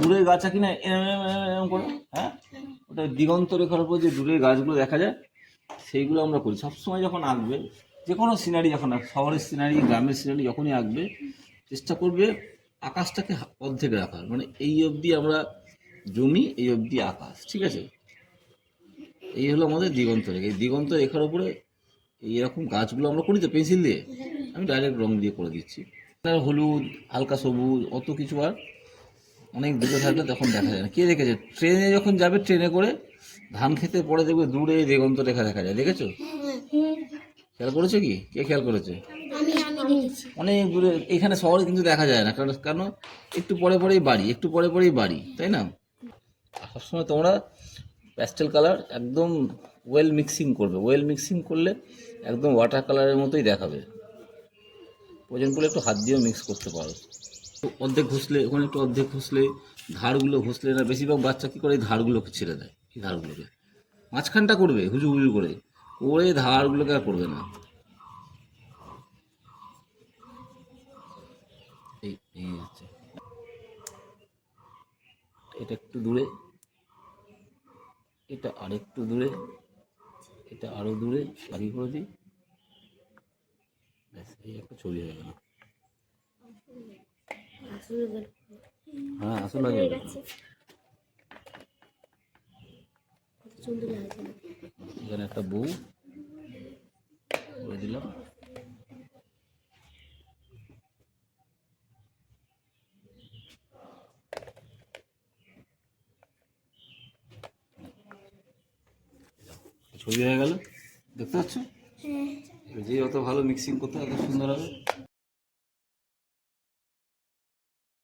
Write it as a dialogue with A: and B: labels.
A: দূরের গাছ আছে কিনা এরম করে, হ্যাঁ, ওটা দিগন্ত রেখার উপর যে দূরের গাছগুলো দেখা যায় সেইগুলো আমরা করি সবসময়। যখন আঁকবে যে কোনো সিনারি, যখন শহরের সিনারি, গ্রামের সিনারি যখনই আঁকবে, চেষ্টা করবে আকাশটাকে অর্ধেক রাখার, মানে এই অবধি আমরা জমি, এই অবধি আকাশ, ঠিক আছে? এই হলো আমাদের দিগন্ত রেখা। এই দিগন্ত রেখার উপরে এইরকম গাছগুলো আমরা করি তো পেন্সিল দিয়ে, আমি ডাইরেক্ট রং দিয়ে করে দিচ্ছি। হলুদ, হালকা সবুজ, অত কিছু আর অনেক দূরে থাকলে তখন দেখা যায় না। কে দেখেছে ট্রেনে যখন যাবে, ট্রেনে করে ধান খেতে পরে দেখবে দূরে দিগন্ত রেখা দেখা যায়, দেখেছো? খেয়াল করেছো কি? কে খেয়াল করেছে? অনেক দূরে। এখানে শহরে কিন্তু দেখা যায় না, কারণ কারণ একটু পরে পরেই বাড়ি, একটু পরে পরেই বাড়ি, তাই না? সবসময় তোমরা প্যাস্টেল কালার একদম ওয়েল মিক্সিং করবে। ওয়েল মিক্সিং করলে একদম ওয়াটার কালারের মতোই দেখাবে। প্রয়োজন পড়লে একটু হাত দিয়েও মিক্স করতে পারো। অর্ধেক ঘষলে, ওখানে একটু অর্ধেক ঘষলে, ধারগুলো ঘষলে না, বেশিরভাগ বাচ্চা কী করে, এই ধারগুলোকে ছেড়ে দেয়। এই ধারগুলোকে মাঝখানটা করবে হুজু হুজু করে, ওই ধারগুলোকে আর করবে না। এই এই হচ্ছে, এটা একটু দূরে, এটা আরেকটু দূরে, এটা আরও দূরে, বাকি করে দিই, ব্যাস এই একটা ছবি হয়ে গেল। হ্যাঁ, আসল লাগে। এখানে একটা বউ করে দিলাম। ছবি হয়ে গেল, দেখতে পাচ্ছ? যে অত ভালো মিক্সিং করতে এত সুন্দর হবে।